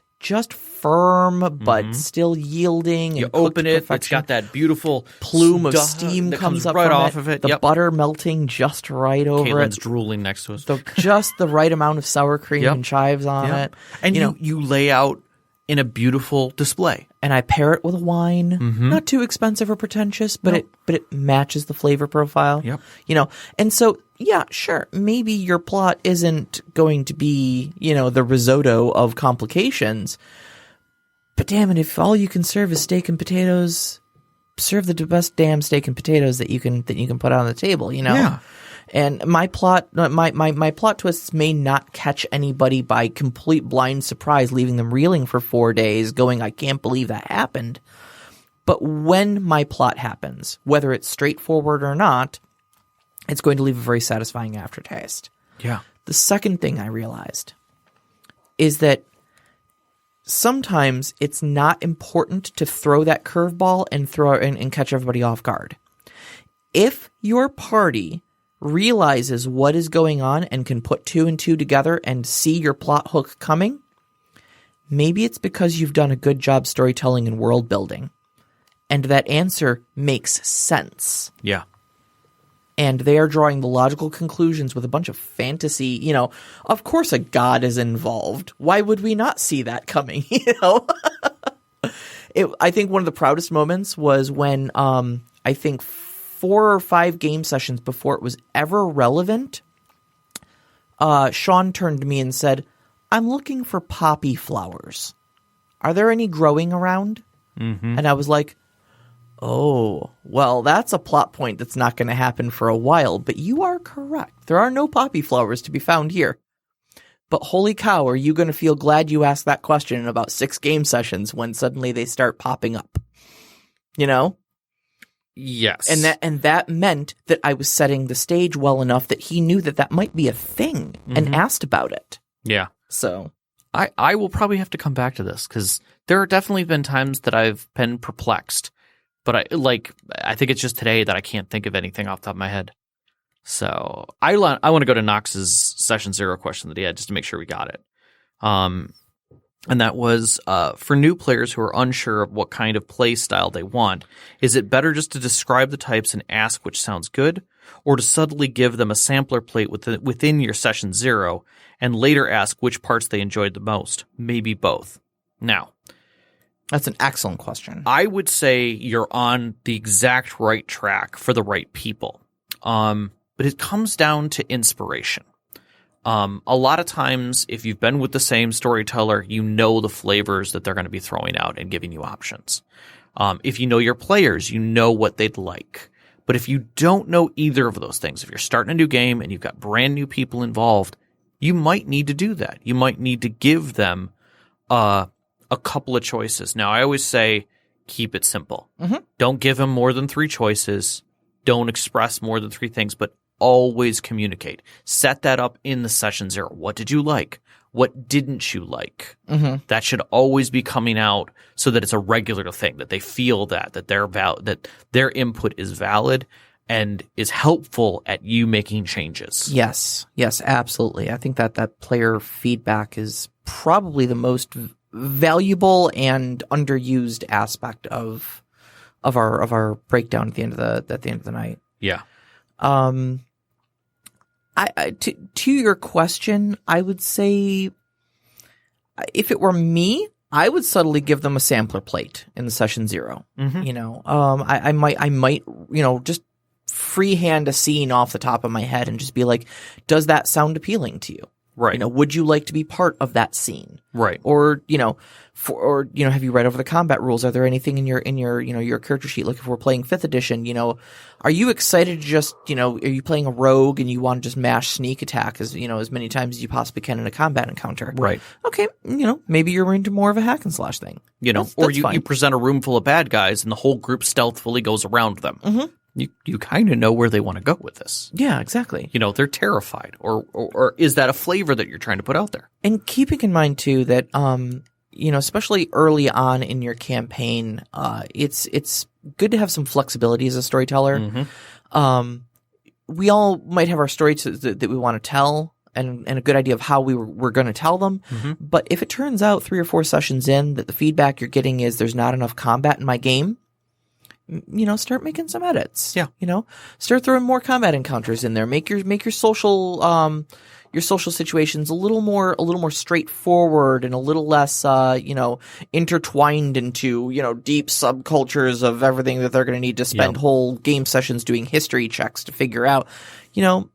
firm, but still yielding. You open it, it's got that beautiful plume of steam comes up right from off of it. The butter melting just right over Caitlin's it. drooling next to us. Just the right amount of sour cream and chives on it. And you lay out in a beautiful display. And I pair it with a wine, not too expensive or pretentious, but it matches the flavor profile. Yep. And so, yeah, sure, maybe your plot isn't going to be, the risotto of complications, but damn it, if all you can serve is steak and potatoes, serve the best damn steak and potatoes that you can put on the table, Yeah. And my plot twists may not catch anybody by complete blind surprise, leaving them reeling for 4 days, going, I can't believe that happened. But when my plot happens, whether it's straightforward or not, it's going to leave a very satisfying aftertaste. Yeah. The second thing I realized is that sometimes it's not important to throw that curveball and catch everybody off guard. If your party realizes what is going on and can put 2 and 2 together and see your plot hook coming, maybe it's because you've done a good job storytelling and world building, and that answer makes sense. Yeah. And they are drawing the logical conclusions with a bunch of fantasy, of course a god is involved. Why would we not see that coming, I think one of the proudest moments was when, I think 4 or 5 game sessions before it was ever relevant, Sean turned to me and said, I'm looking for poppy flowers. Are there any growing around? And I was like, oh, well, that's a plot point that's not going to happen for a while, but you are correct. There are no poppy flowers to be found here. But holy cow, are you going to feel glad you asked that question in about 6 game sessions when suddenly they start popping up? Yes. And that meant that I was setting the stage well enough that he knew that might be a thing and asked about it. Yeah. So I will probably have to come back to this because there have definitely been times that I've been perplexed, but I think it's just today that I can't think of anything off the top of my head. So I want to go to Knox's session 0 question that he had just to make sure we got it. And that was, for new players who are unsure of what kind of play style they want, is it better just to describe the types and ask which sounds good, or to subtly give them a sampler plate within your session 0 and later ask which parts they enjoyed the most? Maybe both. Now, that's an excellent question. I would say you're on the exact right track for the right people. But it comes down to inspiration. A lot of times, if you've been with the same storyteller, you know the flavors that they're going to be throwing out and giving you options. If you know your players, you know what they'd like. But if you don't know either of those things, if you're starting a new game and you've got brand new people involved, you might need to do that. You might need to give them a couple of choices. Now, I always say keep it simple. Don't give them more than 3 choices. Don't express more than 3 things, but always communicate. Set that up in the session 0. What did you like? What didn't you like? That should always be coming out so that it's a regular thing, that they feel that their input is valid and is helpful at you making changes. Yes, absolutely. I think that player feedback is probably the most valuable and underused aspect of our breakdown at the end of the night. Yeah. To your question, I would say if it were me, I would subtly give them a sampler plate in the session 0. You know, I might, you know, just freehand a scene off the top of my head and just be like, does that sound appealing to you? Right. You know, would you like to be part of that scene? Right. Or, you know, have you read over the combat rules? Are there anything in your, you know, your character sheet? Like if we're playing 5th edition, you know, are you excited to just, you know, are you playing a rogue and you want to just mash sneak attack as many times as you possibly can in a combat encounter? Right. Okay. You know, maybe you're into more of a hack and slash thing. You know, That's you present a room full of bad guys and the whole group stealthily goes around them. You kind of know where they want to go with this. Yeah, exactly. You know, they're terrified. Or is that a flavor that you're trying to put out there? And keeping in mind too that you know, especially early on in your campaign, it's good to have some flexibility as a storyteller. We all might have our stories that we want to tell and a good idea of how we're going to tell them. But if it turns out 3 or 4 sessions in that the feedback you're getting is there's not enough combat in my game, you know, start making some edits. Yeah. You know, start throwing more combat encounters in there. Make your social situations a little more straightforward and a little less, you know, intertwined into, you know, deep subcultures of everything that they're going to need to spend whole game sessions doing history checks to figure out. You know,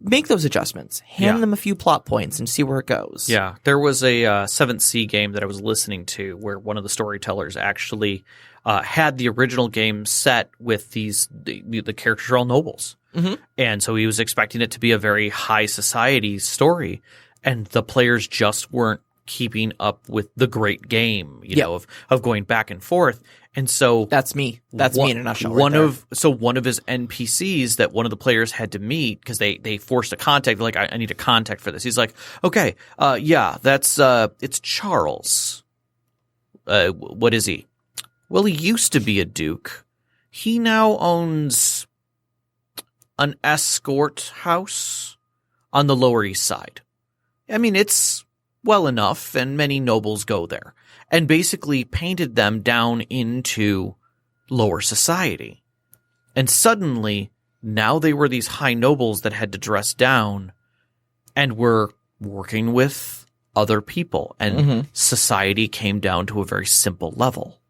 make those adjustments. Hand them a few plot points and see where it goes. Yeah. There was a 7th Sea game that I was listening to where one of the storytellers actually had the original game set with the characters are all nobles. And so he was expecting it to be a very high society story, and the players just weren't keeping up with the great game, you know, of going back and forth. And so that's me. That's me in a nutshell. One of his NPCs that one of the players had to meet because they forced a contact. Like, I need a contact for this. He's like, okay, yeah, that's it's Charles. What is he? Well, he used to be a duke. He now owns an escort house on the Lower East Side. I mean, it's well enough, and many nobles go there. And basically painted them down into lower society. And suddenly, now they were these high nobles that had to dress down and were working with other people. And society came down to a very simple level.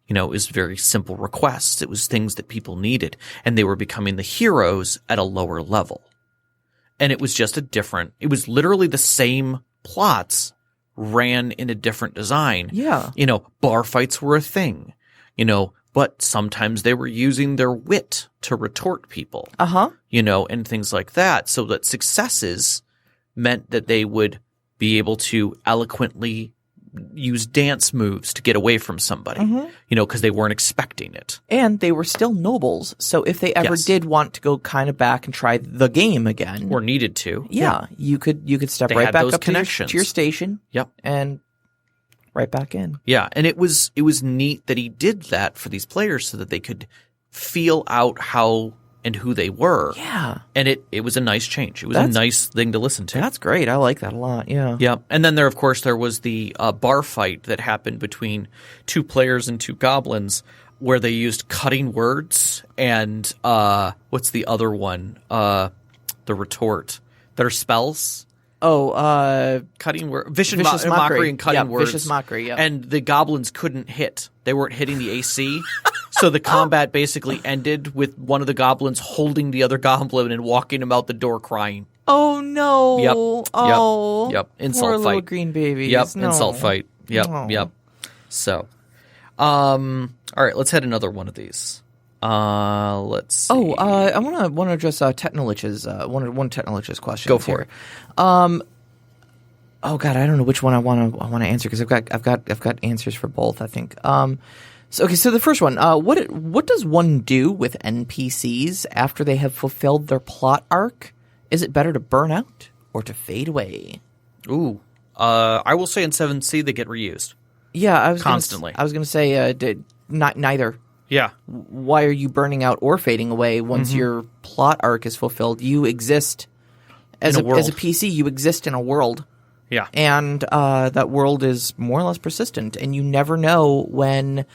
You know, it was very simple requests. It was things that people needed. And they were becoming the heroes at a lower level. And it was just it was literally the same plots ran in a different design. Yeah. You know, bar fights were a thing, you know, but sometimes they were using their wit to retort people. You know, and things like that. So that successes meant that they would be able to eloquently use dance moves to get away from somebody, you know, because they weren't expecting it. And they were still nobles, so if they ever did want to go kind of back and try the game again, or needed to, you could step right back up to your station, and right back in. Yeah, and it was neat that he did that for these players so that they could feel out how and who they were. Yeah. And it was a nice change. It was a nice thing to listen to. That's great. I like that a lot. Yeah. Yeah. And then there was the bar fight that happened between 2 players and 2 goblins where they used cutting words and what's the other one? The retort. That are spells. Cutting word, vicious mockery and cutting words. Vicious mockery, yeah. And the goblins couldn't hit. They weren't hitting the AC. So the combat basically ended with one of the goblins holding the other goblin and walking him out the door crying. Oh no! Yep. Oh, Yep. poor Insult little fight. green babies. Yep. No. Insult fight. Yep. No. Yep. So, all right. Let's hit another one of these. Let's see. I want to address Technolich's one Technolich's question. Go for it. Oh God, I don't know which one I want to answer because I've got answers for both. I think. So the first one. What does one do with NPCs after they have fulfilled their plot arc? Is it better to burn out or to fade away? Ooh. I will say in 7C they get reused. Yeah, I was constantly. I was going to say neither. Yeah. Why are you burning out or fading away once your plot arc is fulfilled? You exist as a PC. You exist in a world. Yeah. And that world is more or less persistent, and you never know when,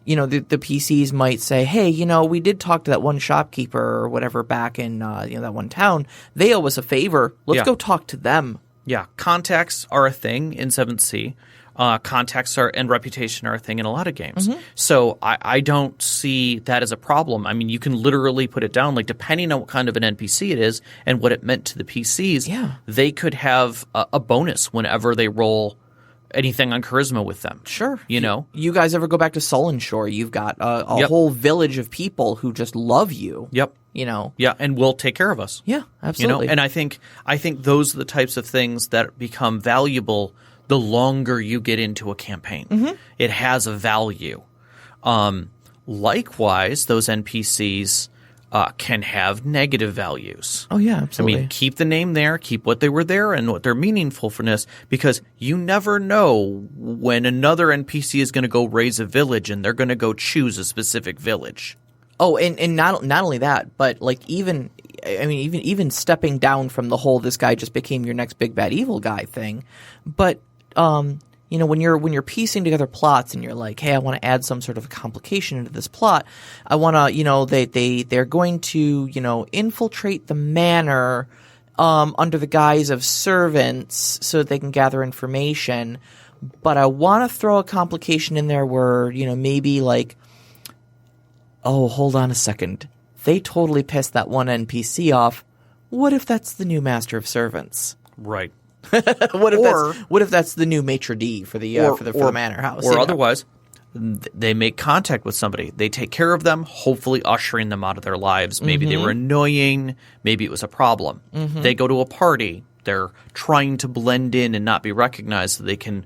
the PCs might say, hey, we did talk to that one shopkeeper or whatever back in, that one town. They owe us a favor. Let's go talk to them. Yeah. Contacts are a thing in 7C. Contacts and reputation are a thing in a lot of games. So I don't see that as a problem. I mean, you can literally put it down, like depending on what kind of an NPC it is and what it meant to the PCs, they could have a bonus whenever they roll anything on charisma with them. Sure. You guys ever go back to Sullen Shore, you've got a whole village of people who just love you. Yep. Yeah, and will take care of us. Yeah, absolutely. And I think those are the types of things that become valuable the longer you get into a campaign. It has a value. Likewise, those NPCs can have negative values. Oh, yeah, absolutely. I mean, keep the name there, keep what they were there and what their meaningfulness, because you never know when another NPC is going to go raise a village and they're going to go choose a specific village. Oh, and not only that, but like even stepping down from the whole this guy just became your next big bad evil guy thing, but when you're piecing together plots and you're like, hey, I want to add some sort of a complication into this plot. I want to, they're going to, infiltrate the manor under the guise of servants so that they can gather information. But I want to throw a complication in there where, maybe like, oh, hold on a second. They totally pissed that one NPC off. What if that's the new master of servants? Right. What if that's the new maitre d' for the manor house? Or otherwise, they make contact with somebody. They take care of them, hopefully ushering them out of their lives. Maybe they were annoying. Maybe it was a problem. They go to a party. They're trying to blend in and not be recognized so they can,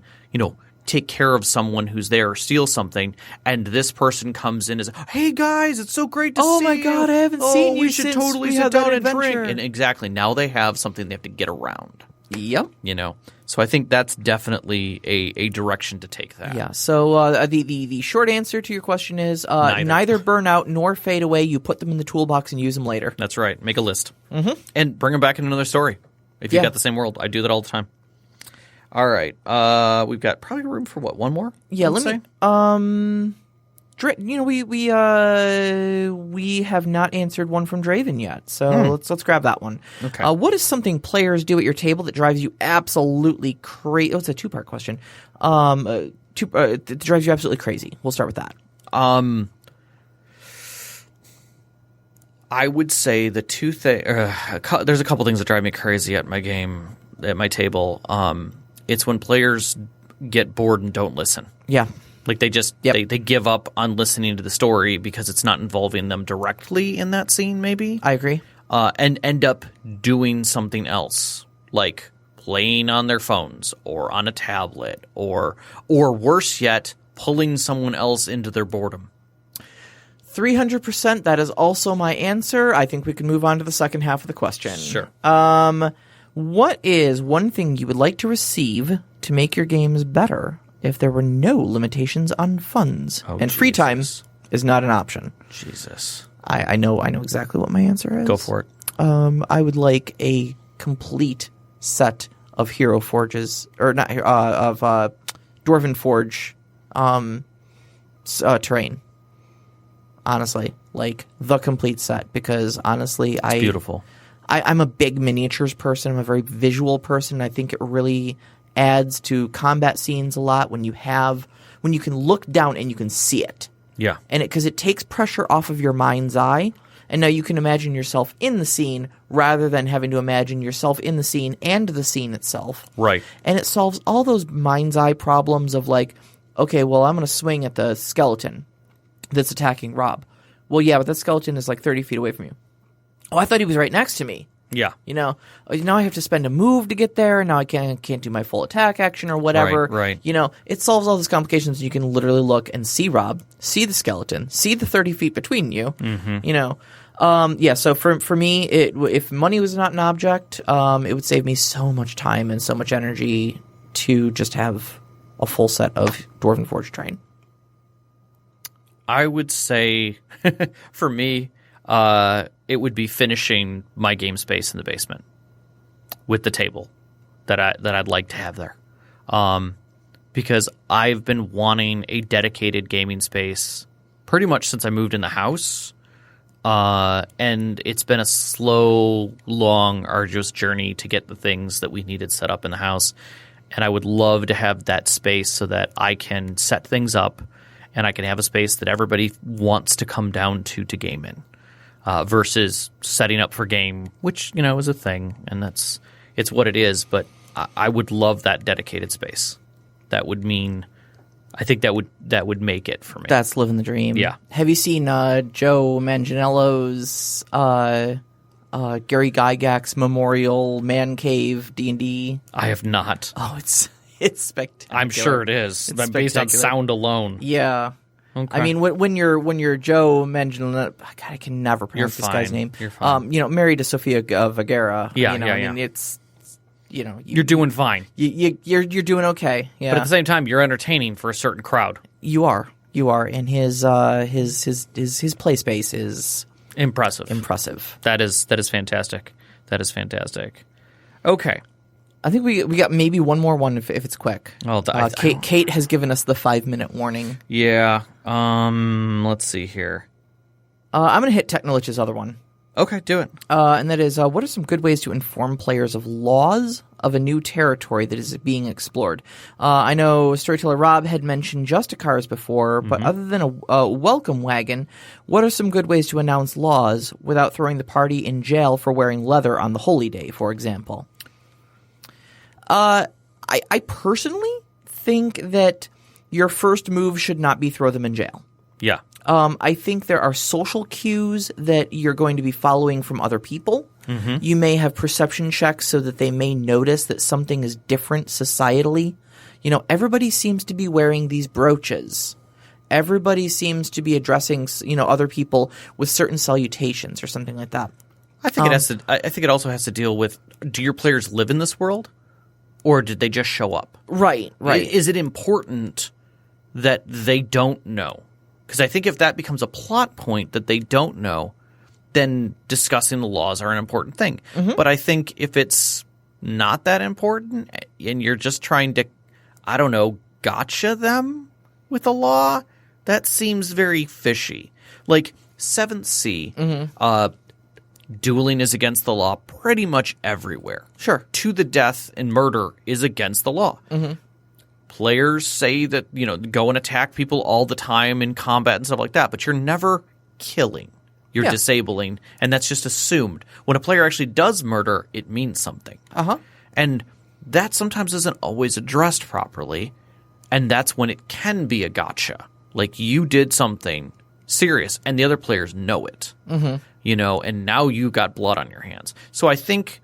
take care of someone who's there or steal something, and this person comes in as, hey guys, it's so great to see you. Oh my God, I haven't seen you we should since totally we sit had down that and drink. adventure. And exactly, now they have something they have to get around. Yep. So I think that's definitely a direction to take that. Yeah. So the short answer to your question is neither burn out nor fade away. You put them in the toolbox and use them later. That's right. Make a list. And bring them back in another story. If you've got the same world. I do that all the time. All right. We've got probably room for what? One more? Yeah. We have not answered one from Draven yet, so let's grab that one. Okay. What is something players do at your table that drives you absolutely crazy? Oh, it's a two-part question. It drives you absolutely crazy. We'll start with that. I would say the two things. There's a couple things that drive me crazy at my table. It's when players get bored and don't listen. Yeah. Like they just they give up on listening to the story because it's not involving them directly in that scene. Maybe I agree. And end up doing something else, like playing on their phones or on a tablet, or worse yet, pulling someone else into their boredom. 300%. That is also my answer. I think we can move on to the second half of the question. Sure. What is one thing you would like to receive to make your games better if there were no limitations on funds and free time is not an option? Jesus. I know exactly what my answer is. Go for it. I would like a complete set of Hero Forges, or not of Dwarven Forge terrain. Honestly, like the complete set, because honestly, It's beautiful. I'm a big miniatures person. I'm a very visual person. I think it really adds to combat scenes a lot when you can look down and you can see it. Yeah. And because it takes pressure off of your mind's eye, And now you can imagine yourself in the scene rather than having to imagine yourself in the scene and the scene itself. Right. And it solves all those mind's eye problems of like, okay, well, I'm going to swing at the skeleton that's attacking Rob. Well, yeah, but that skeleton is like 30 feet away from you. Oh, I thought he was right next to me. Yeah. You know, now I have to spend a move to get there. Now I can't do my full attack action or whatever. Right. You know, it solves all these complications. You can literally look and see Rob, see the skeleton, see the 30 feet between you. Mm-hmm. You know, yeah. So for me, if money was not an object, it would save me so much time and so much energy to just have a full set of Dwarven Forge terrain. I would say, for me, it would be finishing my game space in the basement with the table that I'd like to have there, because I've been wanting a dedicated gaming space pretty much since I moved in the house, and it's been a slow, long, arduous journey to get the things that we needed set up in the house, and I would love to have that space so that I can set things up and I can have a space that everybody wants to come down to game in. Versus setting up for game, which, you know, is a thing, and it's what it is. But I would love that dedicated space. That would mean, I think that would make it for me. That's living the dream. Yeah. Have you seen Joe Manganiello's Gary Gygax's Memorial Man Cave D&D? I have not. Oh, it's spectacular. I'm sure it is. It's based on spectacular. sound alone. Yeah. Okay. I mean, when you're Joe Manganiello, God, I can never pronounce this guy's name. You're fine. You know, married to Sofia Vergara. Yeah, you know, yeah, I mean, yeah. it's, you know, You're doing fine. you're doing okay. Yeah, But at the same time, you're entertaining for a certain crowd. you are, and his play space is Impressive. That is fantastic. That is fantastic. Okay. I think we got maybe one more one if it's quick. Well, Kate has given us the 5-minute warning. Yeah. Let's see here. I'm going to hit Technolich's other one. Okay, do it. And that is, what are some good ways to inform players of laws of a new territory that is being explored? I know Storyteller Rob had mentioned Justicars before, but other than a welcome wagon, what are some good ways to announce laws without throwing the party in jail for wearing leather on the holy day, for example? I personally think that your first move should not be throw them in jail. Yeah. I think there are social cues that you're going to be following from other people. Mm-hmm. You may have perception checks so that they may notice that something is different societally. You know, everybody seems to be wearing these brooches. Everybody seems to be addressing, you know, other people with certain salutations or something like that. I think I think it also has to deal with, do your players live in this world? Or did they just show up? Right. Is it important that they don't know? Because I think if that becomes a plot point that they don't know, then discussing the laws are an important thing. Mm-hmm. But I think if it's not that important and you're just trying to, I don't know, gotcha them with a law, that seems very fishy. Like 7th Sea, dueling is against the law pretty much everywhere. Sure. To the death and murder is against the law. Mm-hmm. Players say that, you know, go and attack people all the time in combat and stuff like that, but you're never killing. You're disabling, and that's just assumed. When a player actually does murder, it means something. Uh-huh. And that sometimes isn't always addressed properly, and that's when it can be a gotcha. Like, you did something serious, and the other players know it. Mm-hmm. You know, and now you got blood on your hands. So I think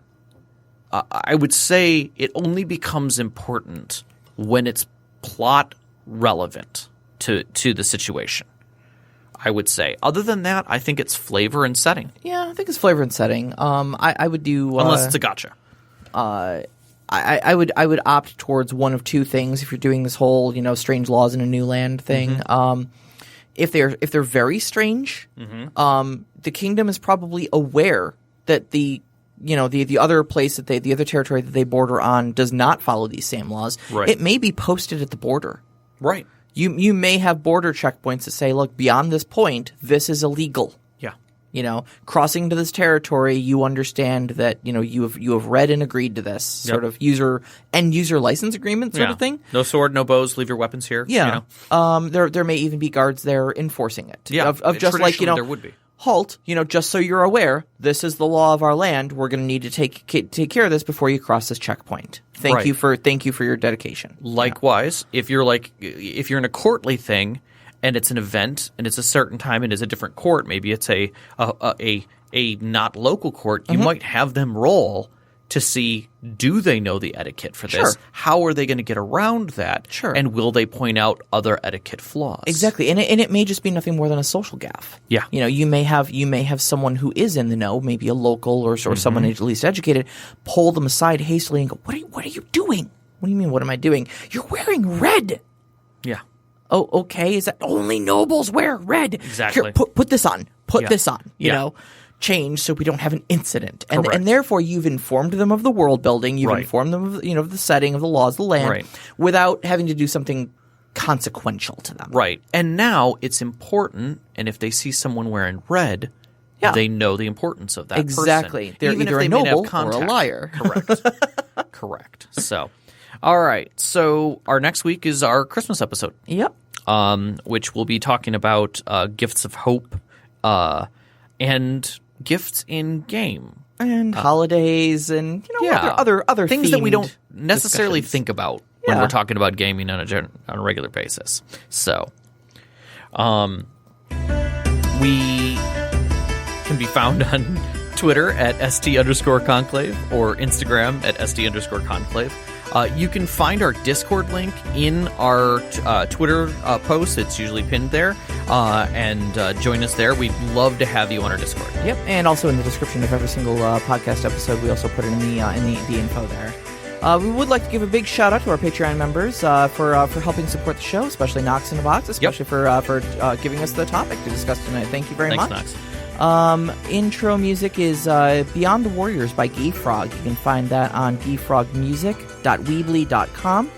I would say it only becomes important when it's plot relevant to the situation, I would say. Other than that, I think it's flavor and setting. Yeah, I think it's flavor and setting. I would do unless it's a gotcha. I would opt towards one of two things if you're doing this whole, you know, strange laws in a new land thing. Mm-hmm. If they're very strange, the kingdom is probably aware that the other place that the other territory that they border on does not follow these same laws. Right. It may be posted at the border. Right. You may have border checkpoints that say, look, beyond this point, this is illegal. Yeah. You know, crossing to this territory, you understand that, you know, you have read and agreed to this sort of user license agreement sort of thing. No sword, no bows, leave your weapons here. Yeah. You know? There may even be guards there enforcing it. Yeah. Of just like, you know, there would be. halt, just so you're aware, this is the law of our land. We're going to need to take care of this before you cross this checkpoint. Thank you for your dedication. Likewise, if you're in a courtly thing and it's an event and it's a certain time and it's a different court, maybe it's a not local court, you might have them roll to see, do they know the etiquette for this? Sure. How are they going to get around that? Sure. And will they point out other etiquette flaws? Exactly. And it may just be nothing more than a social gaffe. Yeah. You may have someone who is in the know, maybe a local or someone at least educated, pull them aside hastily and go, what are you doing? What do you mean, what am I doing? You're wearing red. Yeah. Oh, okay. Is that only nobles wear red? Exactly. Here, put this on. Put this on. Yeah. Change so we don't have an incident. And Correct. therefore you've informed them of the world building, you've informed them of of the setting, of the laws of the land, without having to do something consequential to them. Right. And now it's important, and if they see someone wearing red, they know the importance of that exactly. person. They're Even either if a they may have noble or a contact. liar. Correct. Correct. So, all right. So our next week is our Christmas episode. Yep. Which we'll be talking about gifts of hope and gifts in game. And holidays and other things that we don't themed necessarily discussions. think about when we're talking about gaming on a regular basis. So, we can be found on Twitter at st_conclave or Instagram at st_conclave. You can find our Discord link in our Twitter post. It's usually pinned there. And join us there. We'd love to have you on our Discord. Yep, and also in the description of every single podcast episode, we also put it in the info there. We would like to give a big shout out to our Patreon members for helping support the show, especially Knox in the Box, especially for giving us the topic to discuss tonight. Thank you very much. Knox. Intro music is Beyond the Warriors by Geefrog. You can find that on geefrogmusic.weebly.com.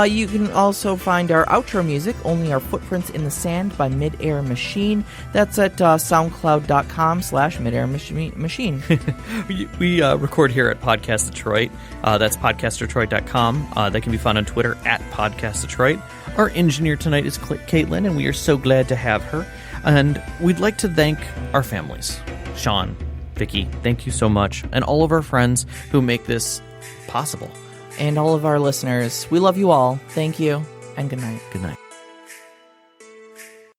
You can also find our outro music, Only Our Footprints in the Sand by Midair Machine. That's at soundcloud.com/midairmachine. We record here at Podcast Detroit. That's podcastdetroit.com. That can be found on Twitter at Podcast Detroit. Our engineer tonight is Caitlin, and we are so glad to have her. And we'd like to thank our families. Sean, Vicky, thank you so much. And all of our friends who make this possible. And all of our listeners. We love you all. Thank you, and good night. Good night.